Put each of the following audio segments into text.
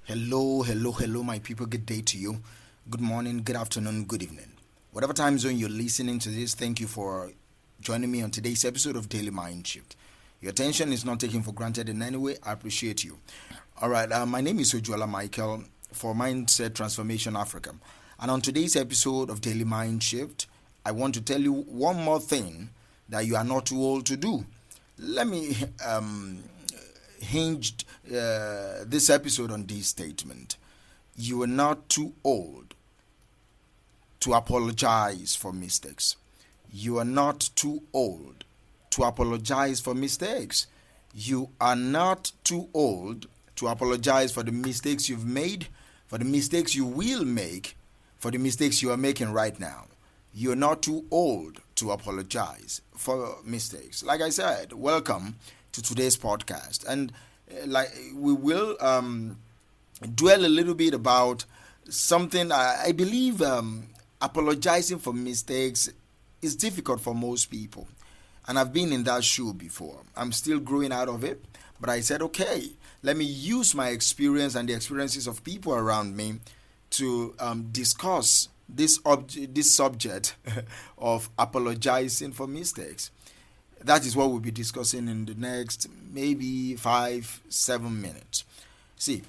Hello, my people. Good day to you. Good morning, good afternoon, good evening. Whatever time zone you're listening to this, thank you for joining me on today's episode of Daily Mind Shift. Your attention is not taken for granted in any way. I appreciate you. All right, my name is Ojuala Michael for Mindset Transformation Africa. And on today's episode of Daily Mind Shift, I want to tell you one more thing that you are not too old to do. Let me hinged this episode on this statement. You are not too old to apologize for mistakes. You are not too old to apologize for mistakes. You are not too old to apologize for the mistakes you've made, for the mistakes you will make, for the mistakes you are making right now. You're not too old to apologize for mistakes. Like I said, welcome to today's podcast, and we will dwell a little bit about something. I believe apologizing for mistakes is difficult for most people, and I've been in that shoe before. I'm still growing out of it, but I said, okay, let me use my experience and the experiences of people around me to discuss this subject of apologizing for mistakes. That is what we'll be discussing in the next maybe 5-7 minutes. See,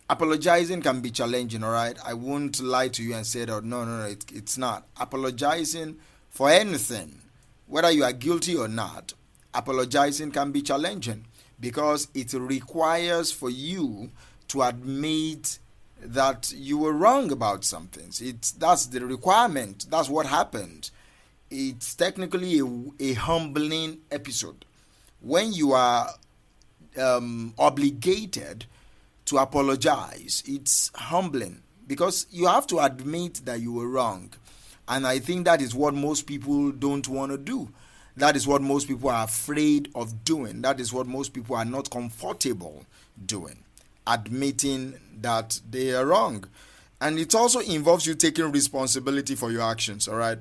apologizing can be challenging, all right? I won't lie to you and say that, no, it's not. Apologizing for anything, whether you are guilty or not, apologizing can be challenging because it requires for you to admit that you were wrong about something. That's the requirement. That's what happened. It's technically a humbling episode. When you are obligated to apologize, it's humbling because you have to admit that you were wrong. And I think that is what most people don't want to do. That is what most people are afraid of doing. That is what most people are not comfortable doing, admitting that they are wrong. And it also involves you taking responsibility for your actions, all right?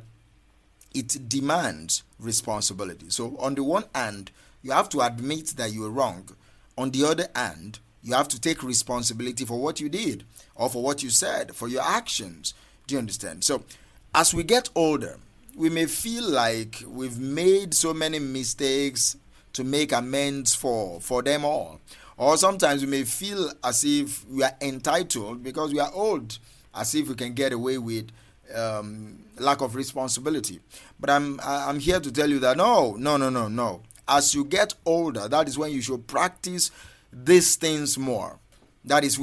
It demands responsibility. So on the one hand, you have to admit that you were wrong. On the other hand, you have to take responsibility for what you did or for what you said, for your actions. Do you understand? So as we get older, we may feel like we've made so many mistakes to make amends for them all. Or sometimes we may feel as if we are entitled because we are old, as if we can get away with lack of responsibility. But I'm here to tell you that no. As you get older, that is when you should practice these things more. That is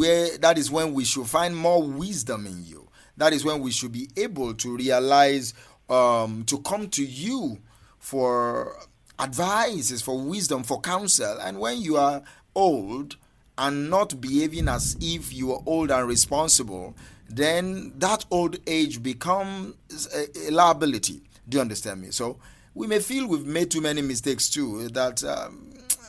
when we should find more wisdom in you. That is when we should be able to realize, to come to you for advice, for wisdom, for counsel. And when you are old and not behaving as if you are old and responsible, then that old age becomes a liability. Do you understand me? So we may feel we've made too many mistakes too, that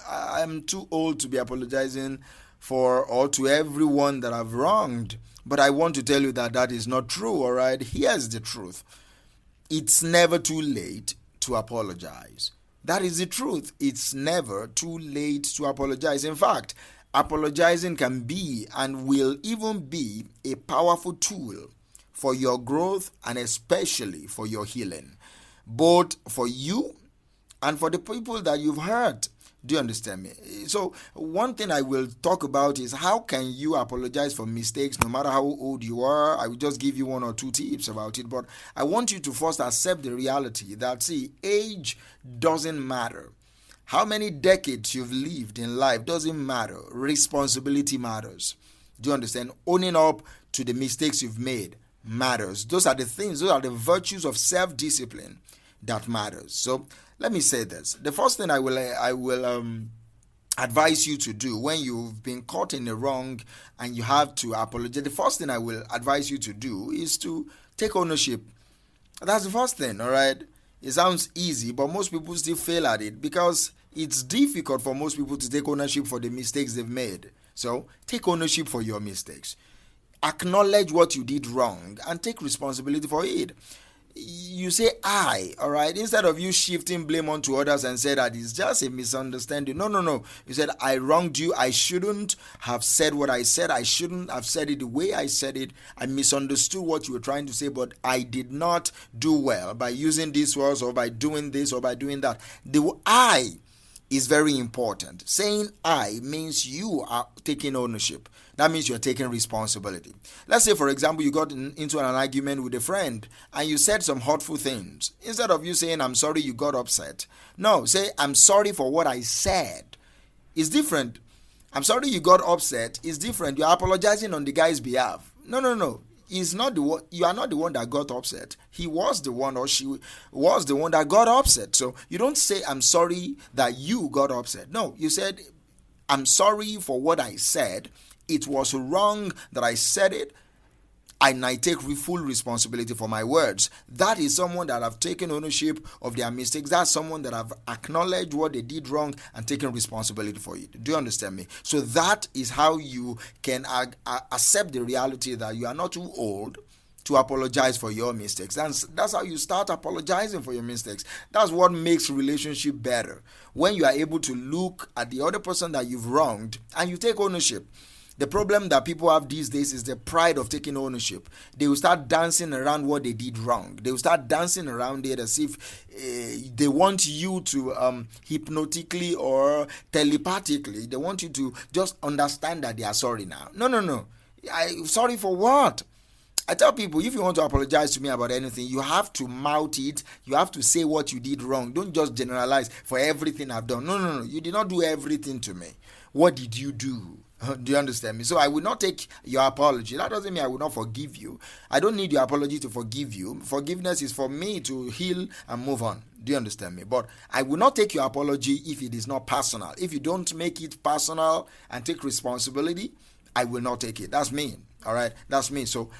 I'm too old to be apologizing for or to everyone that I've wronged. But I want to tell you that that is not true, all right? Here's the truth. It's never too late to apologize. That is the truth. It's never too late to apologize. In fact, apologizing can be and will even be a powerful tool for your growth and especially for your healing, both for you and for the people that you've hurt. Do you understand me? So one thing I will talk about is how can you apologize for mistakes no matter how old you are. I will just give you 1 or 2 tips about it, but I want you to first accept the reality that, see, age doesn't matter. How many decades you've lived in life doesn't matter. Responsibility matters. Do you understand? Owning up to the mistakes you've made matters. Those are the things, those are the virtues of self-discipline that matters. So let me say this. The first thing I will advise you to do when you've been caught in the wrong and you have to apologize, the first thing I will advise you to do is to take ownership. That's the first thing, all right? It sounds easy, but most people still fail at it because it's difficult for most people to take ownership for the mistakes they've made. So take ownership for your mistakes. Acknowledge what you did wrong and take responsibility for it. you say I, all right, instead of you shifting blame onto others and say that it's just a misunderstanding. No. You said, I wronged you. I shouldn't have said what I said. I shouldn't have said it the way I said it. I misunderstood what you were trying to say, but I did not do well by using these words or by doing this or by doing that. The I is very important. Saying I means you are taking ownership. That means you're taking responsibility. Let's say, for example, you got into an argument with a friend and you said some hurtful things. Instead of you saying, I'm sorry you got upset. No, say, I'm sorry for what I said. It's different. I'm sorry you got upset. It's different. You're apologizing on the guy's behalf. No. He's not the one. You are not the one that got upset. He was the one, or she was the one that got upset. So you don't say, I'm sorry that you got upset. No, you said, I'm sorry for what I said. It was wrong that I said it, and I take full responsibility for my words. That is someone that have taken ownership of their mistakes. That's someone that have acknowledged what they did wrong and taken responsibility for it. Do you understand me? So that is how you can accept the reality that you are not too old to apologize for your mistakes. That's how you start apologizing for your mistakes. That's what makes relationship better. When you are able to look at the other person that you've wronged and you take ownership. The problem that people have these days is the pride of taking ownership. They will start dancing around what they did wrong. They will start dancing around it as if they want you to hypnotically or telepathically, they want you to just understand that they are sorry now. No. Sorry for what? I tell people, if you want to apologize to me about anything, you have to mouth it. You have to say what you did wrong. Don't just generalize for everything I've done. No. You did not do everything to me. What did you do? Do you understand me? So I will not take your apology. That doesn't mean I will not forgive you. I don't need your apology to forgive you. Forgiveness is for me to heal and move on. Do you understand me? But I will not take your apology if it is not personal. If you don't make it personal and take responsibility, I will not take it. That's me. All right, that's me. So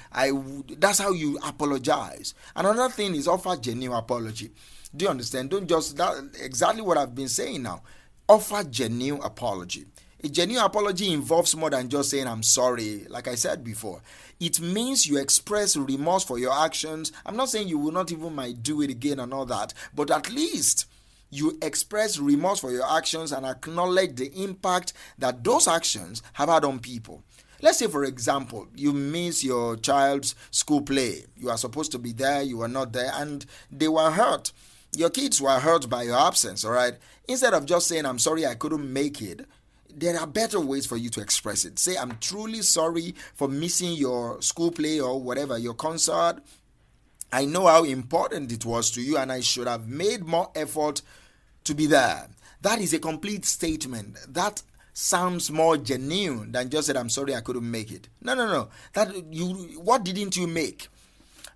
that's how you apologize. Another thing is offer genuine apology. Do you understand? Don't just exactly what I've been saying now. Offer genuine apology. A genuine apology involves more than just saying I'm sorry, like I said before. It means you express remorse for your actions. I'm not saying you will not even might do it again and all that, but at least you express remorse for your actions and acknowledge the impact that those actions have had on people. Let's say, for example, you miss your child's school play. You are supposed to be there, you were not there, and they were hurt. Your kids were hurt by your absence, all right? Instead of just saying, I'm sorry I couldn't make it, there are better ways for you to express it. Say, I'm truly sorry for missing your school play or whatever, your concert. I know how important it was to you and I should have made more effort to be there. That is a complete statement. That sounds more genuine than just said, I'm sorry I couldn't make it. No. What didn't you make?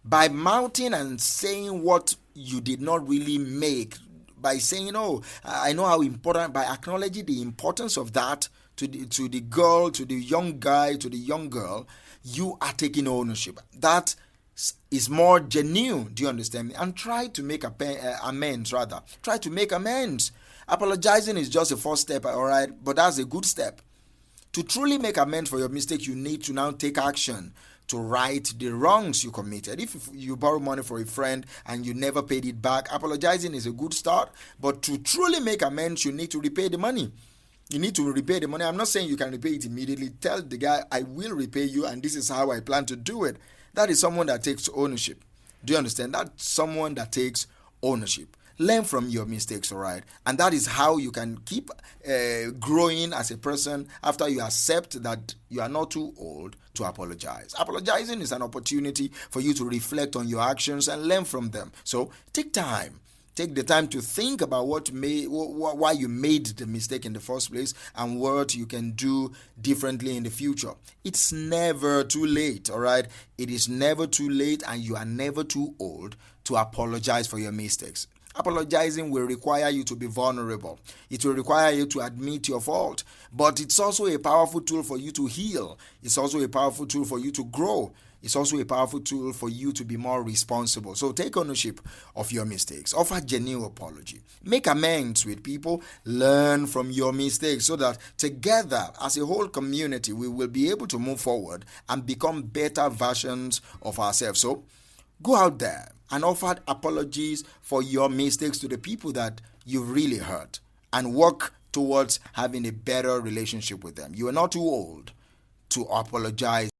By mouthing and saying what you did not really make, by saying, I know how important, by acknowledging the importance of that to the girl, to the young guy, to the young girl, you are taking ownership. That is more genuine. Do you understand me? And try to make amends, rather. Try to make amends. Apologizing is just a first step, all right? But that's a good step. To truly make amends for your mistake, you need to now take action to right the wrongs you committed. If you borrow money for a friend and you never paid it back, apologizing is a good start. But to truly make amends, you need to repay the money. You need to repay the money. I'm not saying you can repay it immediately. Tell the guy, I will repay you and this is how I plan to do it. That is someone that takes ownership. Do you understand? That's someone that takes ownership. Learn from your mistakes, all right? And that is how you can keep growing as a person after you accept that you are not too old to apologize. Apologizing is an opportunity for you to reflect on your actions and learn from them. So take time. Take the time to think about why you made the mistake in the first place and what you can do differently in the future. It's never too late, all right? It is never too late and you are never too old to apologize for your mistakes. Apologizing will require you to be vulnerable. It will require you to admit your fault. But it's also a powerful tool for you to heal. It's also a powerful tool for you to grow. It's also a powerful tool for you to be more responsible. So take ownership of your mistakes. Offer genuine apology. Make amends with people. Learn from your mistakes so that together as a whole community, we will be able to move forward and become better versions of ourselves. So Go out there and offer apologies for your mistakes to the people that you've really hurt, and work towards having a better relationship with them. You are not too old to apologize